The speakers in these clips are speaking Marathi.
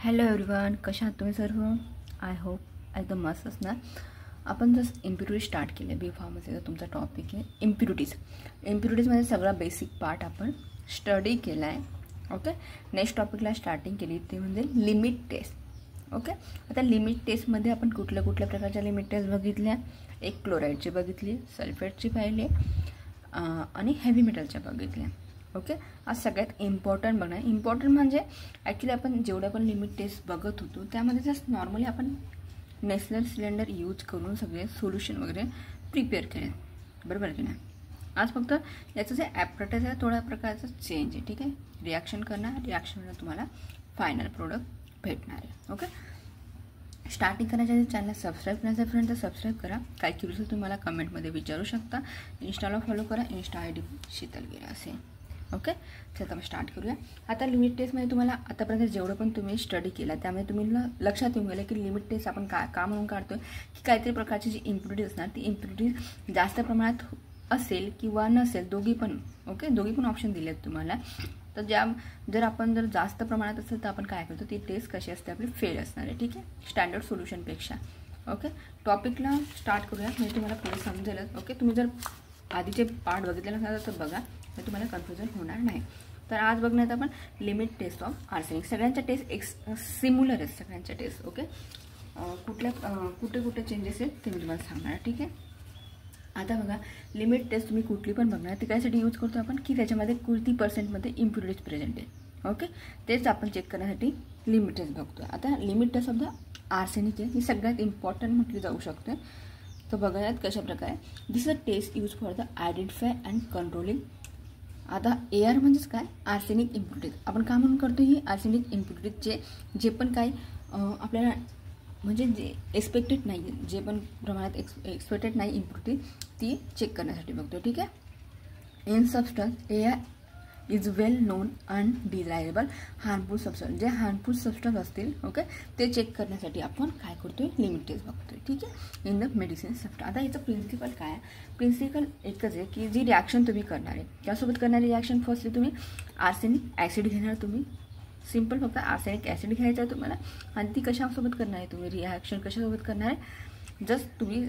हॅलो एव्हरीवन, कशा आहात तुम्ही सर्व? आय होप एकदम मस्त असणार. आपण जस्ट इम्प्युरिटी स्टार्ट केले. बी फार्मसीचा तुमचा टॉपिक आहे इम्प्युरिटीजमध्ये सगळा बेसिक पार्ट आपण स्टडी केला आहे. ओके, नेक्स्ट टॉपिकला स्टार्टिंग केली ते म्हणजे लिमिट टेस्ट. ओके, आता लिमिट टेस्टमध्ये आपण कुठल्या प्रकारच्या लिमिट टेस्ट बघितल्या? एक क्लोराईडची बघितली, सल्फेटची पाहिली आणि हेवी मेटलच्या बघितल्या. ओके, आज सगळ्यात इम्पॉर्टंट बघणार. इम्पॉर्टंट म्हणजे ॲक्च्युली आपण जेवढ्या पण लिमिट टेस्ट बघत होतो त्यामध्ये जस्ट नॉर्मली आपण नेसलर सिलेंडर यूज करून सगळे सोल्युशन वगैरे प्रिपेअर केले, बरोबर की नाही? आज फक्त याचं जे ॲपरेटस आहे थोड्या प्रकारचं चेंज आहे. ठीक आहे, रिॲक्शन करणार, रिॲक्शनमध्ये तुम्हाला फायनल प्रोडक्ट भेटणार आहे. ओके, स्टार्टिंग करण्याच्या आधी चॅनल सबस्क्राईब करण्याचा फ्रेंड तर सबस्क्राईब करा. काय क्युरियस तुम्ही मला कमेंटमध्ये विचारू शकता. इंस्टाला फॉलो करा, इंस्टा आय डी शीतलगिरी असेल. ओके, तर आता स्टार्ट करूया. आता लिमिट टेस्टमध्ये तुम्हाला आतापर्यंत जेवढं पण तुम्ही स्टडी केला त्यामुळे तुम्ही लक्षात येऊन गेलं की लिमिट टेस्ट आपण का म्हणून काढतो की काहीतरी प्रकारची जी इम्प्युरिटी असणार ती इम्प्युरिटी जास्त प्रमाणात असेल किंवा नसेल, दोघी पण. ओके, दोघी पण ऑप्शन दिले आहेत तुम्हाला. तर जर आपण जास्त प्रमाणात असेल तर आपण काय करतो, ती टेस्ट कशी असते आपली फेल असणार आहे. ठीक आहे, स्टँडर्ड सोल्युशनपेक्षा. ओके, टॉपिकला स्टार्ट करूया म्हणजे तुम्हाला पुढे समजेलच. ओके, तुम्ही जर आधीचे पार्ट बघितले नसाल तर बघा, तर तुम्हाला कन्फ्युजन होणार नाही. तर आज बघण्यात आपण लिमिट टेस्ट ऑफ आर्सेनिक. सगळ्यांच्या टेस्ट सिम्युलर आहेत, सगळ्यांच्या टेस्ट. ओके, कुठे चेंजेस आहेत ते मी तुम्हाला सांगणार. ठीक आहे, आता बघा, लिमिट टेस्ट तुम्ही कुठली पण बघणार ती कायसाठी यूज करतो आपण की त्याच्यामध्ये किती पर्सेंटमध्ये इम्प्युरिटीज प्रेझेंट आहे. ओके, तेच आपण चेक करण्यासाठी लिमिट टेस्ट बघतो. आता limit test of the arsenic आहे, ही सगळ्यात इम्पॉर्टंट म्हटली जाऊ शकते. तर बघायला कशा प्रकारे this a test use for the identify and controlling. आता AR म्हणजेच काय? Arsenic impurities. आपण का म्हणून करतो ही आर्सेनिक इम्प्युरिटीजचे जे पण काही आपल्याला म्हणजे जे एक्सपेक्टेड नाही, जे पण प्रमाणात एक्सपेक्टेड नाही इम्प्युरिटी, ती चेक करण्यासाठी बघतो. ठीक आहे, in substance AR is well known undesirable harmful substance. जे हार्मफुल सबस्टन्स असतील ओके ते चेक करण्यासाठी आपण काय करतोय, लिमिट टेस्ट बघतोय. ठीक आहे, इन द मेडिसिन सबस्टन्स. आता याचं प्रिन्सिपल काय आहे? प्रिन्सिपल एकच आहे की जी रिॲक्शन तुम्ही करणार आहे त्यासोबत करणारी रिॲक्शन फर्स्टली तुम्ही आर्सेनिक ॲसिड घेणार. तुम्ही सिम्पल फक्त आर्सेनिक ॲसिड घ्यायचं आहे तुम्हाला आणि ती कशासोबत करणार आहे तुम्ही रिॲक्शन कशासोबत करणार आहे? जस्ट तुम्ही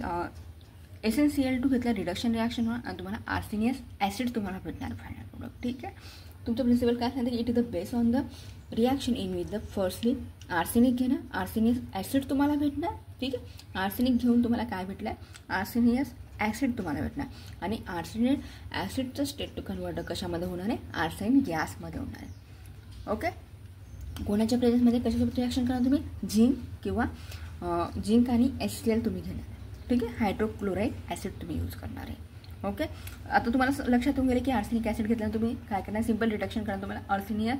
SnCl2 घेतला रिडक्शन रिॲक्शन आणि तुम्हाला आर्सेनियस ॲसिड तुम्हाला भेटणार फायनल प्रोडक्ट. ठीक आहे, तुमचं प्रिन्सिपल काय सांगतं की it is the base on the reaction in with the firstly arsenic घेणार, आर्सेनियस ॲसिड तुम्हाला भेटणार. ठीक आहे, आर्सेनिक घेऊन तुम्हाला काय भेटलं आहे? आर्सेनियस ॲसिड तुम्हाला भेटणार आणि आर्सेनिक ॲसिडचं स्टेट टू कन्वर्ट कशामध्ये होणार आहे? आर्सेन गॅसमध्ये होणार आहे. ओके, कोणाच्या प्रेझेन्समध्ये कशासोबत रिॲक्शन करणार तुम्ही? झिंक किंवा झिंक आणि HCl तुम्ही घेणार. ठीक आहे, हायड्रोक्लोराईड ॲसिड तुम्ही यूज करणार आहे. ओके, आता तुम्हाला लक्षात येऊन गेलं की आर्सेनिक ॲसिड घेतल्यानं तुम्ही काय करणार? सिम्पल रिडक्शन करणार, तुम्हाला आर्सेनियस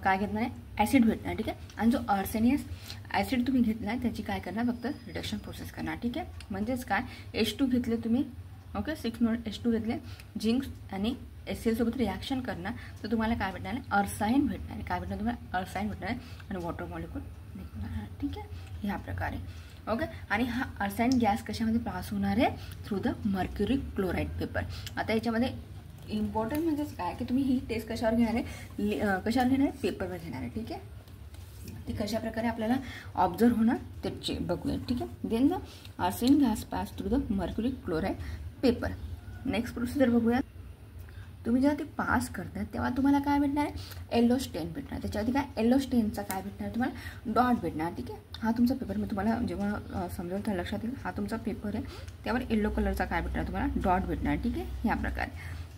काय घेतणार आहे? ॲसिड भेटणार. ठीक आहे, आणि जो आर्सेनियस ॲसिड तुम्ही घेतला त्याची काय करणार? फक्त रिडक्शन प्रोसेस करणार. ठीक आहे, म्हणजेच काय H2 घेतले तुम्ही. ओके, 6 नोड H2 घेतले, झिंक आणि HCl सोबत रिॲक्शन करणार तर तुम्हाला काय भेटणार आहे? अर्साईन भेटणार आहे. काय भेटणार तुम्हाला? अर्साईन भेटणार आहे आणि वॉटर मॉलिक्यूल निघणार. ठीक आहे, ह्या प्रकारे. ओके, आणि हा अर्साईन गॅस कशामध्ये पास होणार आहे? Through the mercury chloride paper. आता याच्यामध्ये इम्पॉर्टंट म्हणजेच काय की तुम्ही ही टेस्ट कशावर घेणार आहे? कशावर घेणार आहे? पेपरवर घेणार आहे. ठीक आहे, ती कशा प्रकारे आपल्याला ऑब्झर्व होणार ते बघूया. ठीक आहे, then the arsine gas pass through the mercury chloride paper. Next procedure बघूया. तुम्ही जेव्हा ते पास करतात तेव्हा तुम्हाला काय भेटणार आहे? येलो स्टेन भेटणार. त्याच्यावरती काय? येलो स्टेनचा काय भेटणार तुम्हाला? डॉट भेटणार. ठीक आहे, हा तुमचा पेपर मी तुम्हाला जेव्हा समजेल तर लक्षात येईल. हा तुमचा पेपर आहे, त्यावर येलो कलरचा काय भेटणार तुम्हाला? डॉट भेटणार. ठीक आहे, ह्या प्रकारे.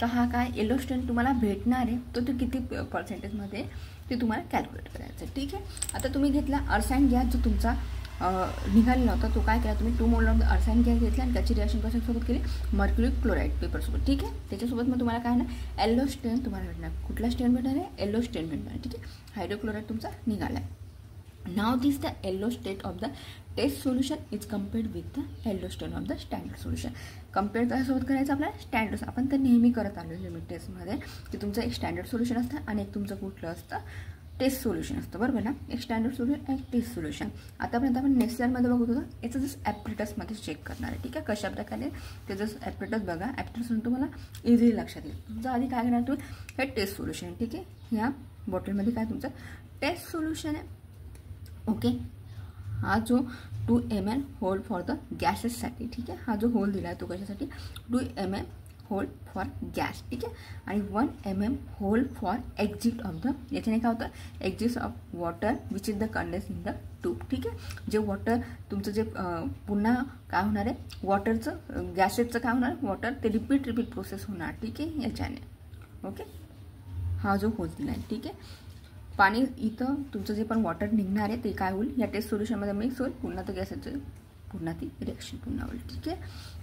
तर हा काय येलो स्टेन तुम्हाला भेटणार आहे तो किती पर्सेंटेजमध्ये ते तुम्हाला कॅल्क्युलेट करायचं. ठीक आहे, आता तुम्ही घेतला अर्साईन गॅस जो तुमचा निघालेला होता तो काय केला तुम्ही? 2 मोल ऑफ अर्साईन गॅस घेतला आणि त्याची रिॲक्शन कशासोबत केली? मर्क्युरी क्लोराईड पेपरसोबत. ठीक आहे, त्याच्यासोबत मग तुम्हाला काय ना येलो स्टेन तुम्हाला भेटणार. कुठला स्टेन भेटणार आहे? येलो स्टेन भेटणार. ठीक आहे, हायड्रोक्लोराईड तुमचा निघाला आहे. Now this the yellow state of the test solution is compared with the yellow stain of the standard solution. Compare कशासोबत करायचं आपल्याला? स्टँडर्ड. आपण तर नेहमी करत आलो लिमिट टेस्टमध्ये की तुमचं एक स्टँडर्ड सोल्युशन असतं आणि एक तुमचं कुठलं असतं? टेस्ट सोल्युशन असतं, बरोबर ना? एक स्टँडर्ड सोल्युशन एक टेस्ट सोल्युशन. आतापर्यंत आपण नेक्स्ट इयरमध्ये बघत होतो याचं जस्ट ॲपरेटसमध्ये चेक करणार आहे. ठीक आहे, कशा प्रकारे ते जस्ट ॲपरेटस बघा. ॲपरेटस तुम्हाला इझिली लक्षात येईल. तुमचं आधी काय करणार तुम्ही? हे टेस्ट सोल्युशन. ठीक आहे, ह्या बॉटलमध्ये काय तुमचं टेस्ट सोल्युशन आहे. ओके. हा जो 2 mm होल फॉर द गॅसेससाठी, ठीक आहे. हा जो होल दिला आहे तो कशासाठी, 2 mm होल फॉर गॅस, ठीक आहे. आणि 1 mm hole for exit of the, याच्याने काय होतं, exit of water which is the condense in the tube, ठीक आहे. जे वॉटर तुमचं जे पुन्हा काय होणार आहे, वॉटरचं गॅसेसचं काय होणार, वॉटर ते रिपीट प्रोसेस होणार, ठीक आहे, याच्याने. ओके. हा जो होल दिला आहे, ठीक आहे. पाणी इथं तुमचं जे पण वॉटर निघणार आहे ते काय होईल, या टेस्ट सोल्युशनमध्ये मिक्स होईल, पुन्हा तर गॅसचं पुन्हा ती रिॲक्शन पुन्हा होईल, ठीक आहे.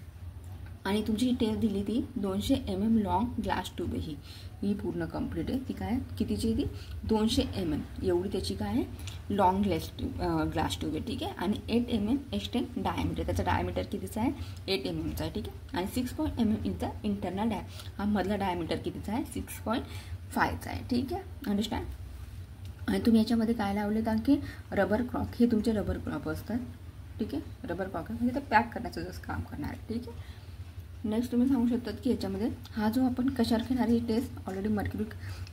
आणि तुमची ही टेस्ट दिली ती 200 mm लॉंग ग्लास ट्यूब आहे. ही पूर्ण कंप्लीट आहे. ती काय कितीची आहे, ती 200 mm एवढी त्याची काय आहे, लॉंग ग्लास ट्यूब आहे, ठीक आहे. आणि 8 mm एक्सटेंड डायमीटर, त्याचा डायमीटर कितीचा आहे, 8 mmचा आहे, ठीक आहे. आणि 6 mm इज द इंटरनल हा मधला डायमीटर कितीचा आहे, 6.5चा आहे, ठीक आहे. अंडरस्टँड. आणि तुम्ही याच्यामध्ये काय लावले, आणखी रबर क्रॉक, हे तुमचे रबर क्रॉप असतात, ठीक आहे. रबर क्रॉक म्हणजे ते पॅक करण्याचं जसं काम करणार आहे, ठीक आहे. नेक्स्ट तुम्ही सांगू शकतात की याच्यामध्ये हा जो आपण कशावर घेणार ही टेस्ट, ऑलरेडी मर्क्युरी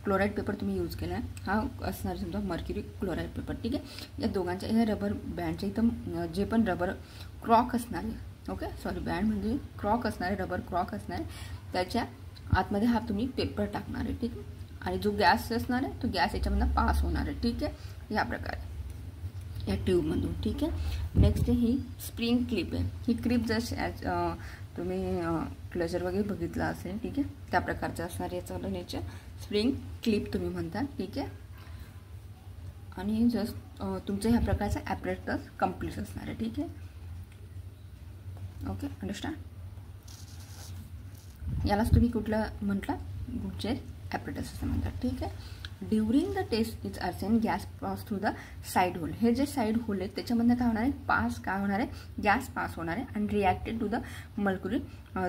क्लोराईड पेपर तुम्ही यूज केला आहे. हा असणार समजा मर्क्युरी क्लोराईड पेपर, ठीक आहे. या दोघांच्या ह्या रबर बँडच्या इथं जे पण रबर क्रॉक असणार आहे, ओके, सॉरी बँड म्हणजे क्रॉक असणार आहे, रबर क्रॉक असणार आहे, त्याच्या आतमध्ये हा तुम्ही पेपर टाकणार आहे, ठीक आहे. आणि जो गॅस असणार आहे तो गॅस याच्यामधून पास होणार आहे, ठीक आहे, या प्रकारे या ट्यूबमधून, ठीक आहे. नेक्स्ट ही स्प्रिंग क्लिप आहे. ही क्लिप जर तुम्ही क्लोजर वगैरे बघितला असेल, ठीक आहे, त्या प्रकारचं असणार याचं नेचर स्प्रिंग क्लिप तुम्ही म्हणता, ठीक आहे. आणि जस्ट तुमचं ह्या प्रकारचा ॲपरेटस कम्प्लीट असणार आहे, ठीक आहे. Okay, understand. यालाच तुम्ही कुठलं म्हटलं, गुडचेर ॲपरेटस असं म्हणतात, ठीक आहे. During the test is arsine gas pass through the side hole. हे जे साईड होल आहेत त्याच्यामधनं काय होणार आहे, पास काय होणार आहे, गॅस पास होणार आहे आणि रिॲक्टेड टू द मर्क्युरी,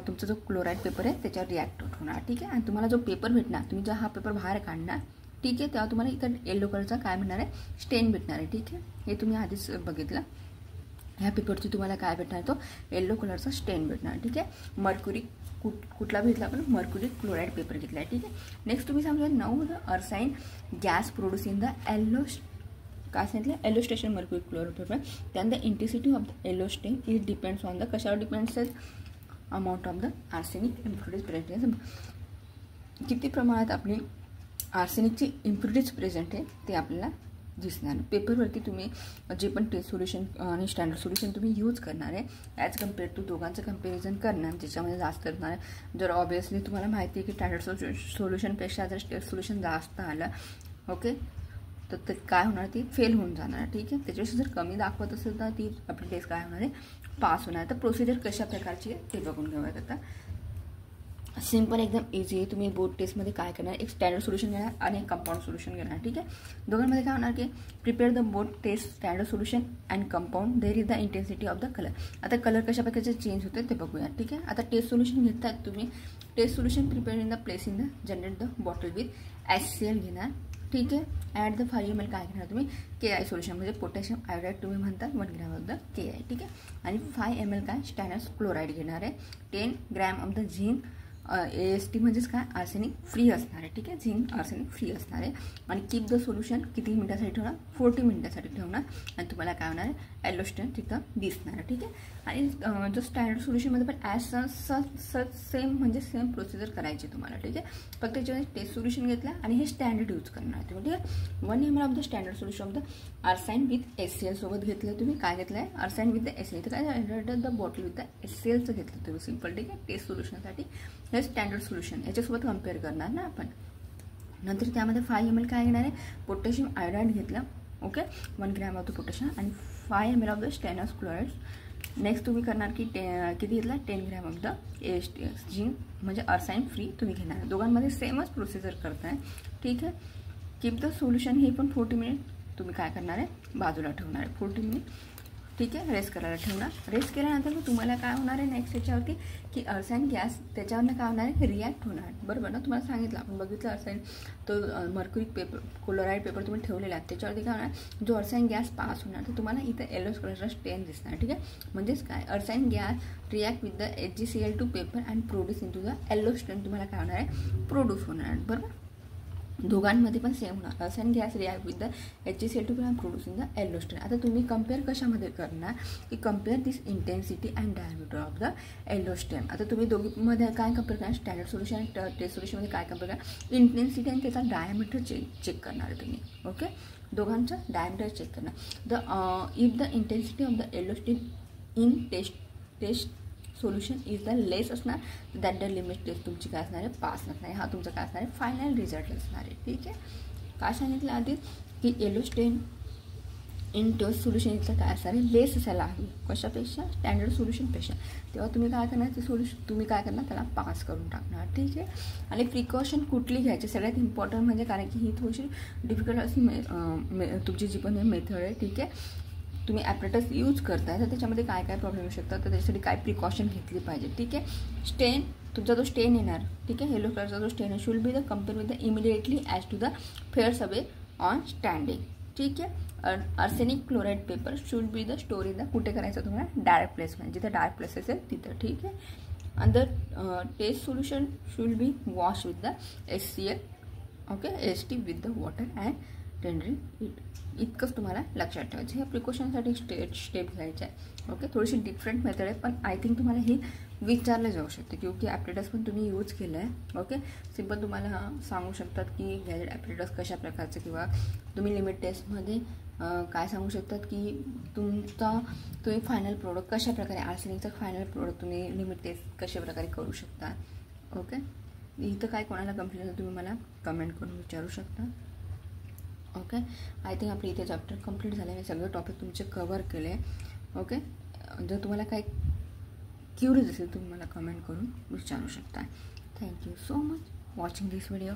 तुमचा जो क्लोराईड पेपर आहे त्याच्यावर रिॲक्ट होणार, ठीक आहे. आणि तुम्हाला जो पेपर भेटणार, तुम्ही जेव्हा हा पेपर बाहेर काढणार, ठीक आहे, तेव्हा तुम्हाला इथं येलो कलरचा काय मिळणार आहे, स्टेन भेटणार आहे, ठीक आहे. हे तुम्ही आधीच बघितलं. ह्या पेपरची तुम्हाला काय भेटणार, तो येलो कलरचा स्टेन भेटणार, ठीक आहे. मर्क्युरी कुठला घेतला आपण, मर्क्युरी क्लोराईड पेपर घेतला आहे, ठीक आहे. नेक्स्ट तुम्ही सांगूया, now the arsine gas produce in the yellow, काय सांगितलं, yellow station mercury chloride paper, then the intensity of the yellow stain is depends on the, कशावर डिपेंड्स आहे, amount of the arsenic impurities present, किती प्रमाणात आपली आर्सेनिकची इम्प्युरिटीज प्रेझेंट आहे ते आपल्याला दिसणार. पेपरवरती तुम्ही जे पण टेस्ट सोल्युशन आणि स्टँडर्ड सोल्युशन तुम्ही यूज करणार आहे, ॲज कम्पेअर टू दोघांचं कंपॅरिझन करणार, ज्याच्यामध्ये जास्त असणार आहे. जर ऑब्वियसली तुम्हाला माहिती आहे की स्टँडर्ड सोल्युशनपेक्षा जर टेस्ट सोल्युशन जास्त आलं, ओके, तर ते काय होणार, ती फेल होऊन जाणार, ठीक आहे. त्याच्यापेक्षा जर कमी दाखवत असेल तर ती आपली टेस्ट काय होणार आहे, पास होणार. तर प्रोसिजर कशा प्रकारची आहे ते बघून घेऊयात आता. सिंपल एकदम इझी आहे. तुम्ही बोर्ड टेस्टमध्ये काय करणार, एक स्टँडर्ड सोल्युशन घेणार आणि एक कंपाऊंड सोल्युशन घेणार, ठीक आहे. दोघांमध्ये काय होणार की prepare the board test standard solution and compound, there is the intensity of the colour. आता कलर कशा प्रकारचे चेंज होते ते बघूया, ठीक आहे. आता टेस्ट सोल्युशन घेतात तुम्ही, test solution prepare in the place in the generate the bottle with HCl घेणार, ठीक आहे. ॲट द 5 ml काय घेणार तुम्ही, KI सोल्युशन म्हणजे पोटॅशियम आयोडाईड तुम्ही म्हणता, 1 ग्रॅम ऑफ द KI, ठीक आहे. आणि 5 ml काय स्टॅनर्स क्लोराईड घेणार आहे, 10 gram of the zinc, AST म्हणजेच काय, आर्सेनिक फ्री असणार आहे, ठीक आहे. झिंक आर्सेनिक फ्री असणार आहे. आणि कीप द सोल्युशन किती मिनिटासाठी ठेवणार, 40 मिनिटासाठी ठेवणार. आणि तुम्हाला काय होणार आहे, येलो स्टेन तिथं दिसणार आहे, ठीक आहे. आणि जो स्टँडर्ड सोल्युशनमध्ये पण ॲज सेम म्हणजे सेम प्रोसिजर करायची तुम्हाला, ठीक आहे. फक्त त्याच्यामध्ये टेस्ट सोल्युशन घेतला आणि हे स्टँडर्ड यूज करणार तुम्ही, ठीक आहे. 1 ml of the standard solution of the arsine with HCl सोबत घेतलं तुम्ही, काय घेतलं आहे, आर्साईन विथ द HCl, तर काय द बॉटल विथ द HClचं घेतलं तुम्ही, सिम्पल, ठीक आहे. टेस्ट सोल्युशनसाठी हे स्टँडर्ड सोल्युशन याच्यासोबत कम्पेअर करणार ना आपण. नंतर त्यामध्ये 5 ml काय घेणार आहे, पोटॅशियम आयोडाईड घेतलं, okay, 1 gram of the potassium आणि 5 ml of the stannous chloride. Next तुम्ही करणार की किती घेतला, 10 gram of the AST zinc म्हणजे आर्साईन फ्री तुम्ही घेणार. दोघांमध्ये सेमच प्रोसिजर करताय, ठीक आहे. कीप द सोल्युशन हे पण 40 मिनिट तुम्ही काय करणार आहे, बाजूला ठेवणार आहे, 40 मिनिट, ठीक आहे. रेस्ट करायला ठेवणार. रेस्ट केल्यानंतर मग तुम्हाला काय होणार आहे नेक्स्ट याच्यावरती की आर्सेन गॅस त्याच्यावरनं काय होणार आहे, रिॲक्ट होणार, बरोबर ना. तुम्हाला सांगितलं, आपण बघितलं आर्सेन तो मर्क्युरी पेपर क्लोराईड पेपर तुम्ही ठेवलेला आहे, त्याच्यावरती काय होणार, जो आर्सेन गॅस पास होणार तर तुम्हाला इथं येलो कलरचा स्टेन दिसणार, ठीक आहे. म्हणजेच काय, arsine gas react with the HgCl2 paper and produce in to the yellow stain, तुम्हाला काय होणार आहे, प्रोड्यूस होणार आहे, बरोबर. दोघांमध्ये पण सेम होणार. Arsenic gas react with the HCl2 and producing the yellow stain. आता तुम्ही कम्पेअर कशामध्ये करणार की compare this intensity and diameter of the yellow stain. आता तुम्ही दोघीमध्ये काय कम्पेअर करणार, स्टँडर्ड सोल्युशन आणि टेस्ट सोल्युशनमध्ये काय कम्पेअर करणार, इंटेन्सिटी आणि त्याचा डायमीटर चेक करणार तुम्ही. ओके, दोघांचं डायमीटर चेक करणार. If the intensity of the yellow stain in test solution is the less असणार, दॅट द लिमिट टेस्ट तुमची काय असणार आहे, पास असणार आहे. हा तुमचा काय असणार आहे, फायनल रिझल्ट असणार आहे. ठीक आहे, काय सांगितलं आधी की येल्लोस्टेन इन टेस्ट सोल्युशन इथलं काय असणार आहे, लेस असायला हवी कशापेक्षा, स्टँडर्ड सोल्युशनपेक्षा. तेव्हा तुम्ही काय करणार, ते सोल्युशन तुम्ही काय करणार, त्याला पास करून टाकणार. ठीक आहे, आणि प्रिकॉशन कुठली घ्यायची सगळ्यात इम्पॉर्टंट म्हणजे, कारण की ही थोडीशी डिफिकल्ट अशी तुमची जी पण मेथड आहे. ठीक आहे, तुम्ही ॲपरेटस यूज करताय तर त्याच्यामध्ये काय काय प्रॉब्लेम येऊ शकतात, तर त्याच्यासाठी काय प्रिकॉशन घेतली पाहिजे. ठीक आहे, स्टेन तुमचा जो स्टेन येणार, ठीक आहे, येलो कलरचा जो स्टेन आहे, should be the compare with the immediately as to the fares away on standing. ठीक आहे, arsenic chloride paper should be the store in the, कुठे करायचं तुम्हाला, डार्क प्लेस, म्हणजे जिथे डार्क प्लेस असेल तिथं. ठीक आहे, and the test solution should be wash with the HCl, okay, HT with the water and tendering it. इतकंच तुम्हाला लक्षात ठेवायचं. ह्या प्रिकॉशनसाठी स्टेप घ्यायचे आहे. ओके, थोडीशी डिफरंट मेथड आहे, पण आय थिंक तुम्हाला ही विचारलं जाऊ शकते क्योंकि ॲपरेटस पण तुम्ही यूज केलं आहे. ओके, सिम्पल तुम्हाला सांगू शकतात की गॅजेट ॲपरेटस कशा प्रकारचं, किंवा तुम्ही लिमिट टेस्टमध्ये काय सांगू शकतात की तुम्ही फायनल प्रोडक्ट कशा प्रकारे, आर्सेनिकचं फायनल प्रोडक्ट तुम्ही लिमिट टेस्ट कशा प्रकारे करू शकता. ओके, इथं काय कोणाला कंप्लेंट असेल तुम्ही मला कमेंट करून विचारू शकता. ओके, आय थिंक आपले इथे चॅप्टर कंप्लीट झाले आहे, सगळे टॉपिक तुमचे कवर केले. ओके, जर तुम्हाला काही क्युरियस असेल तुम्ही मला कमेंट करून विचारू शकता. थँक्यू सो मच वॉचिंग दिस व्हिडिओ.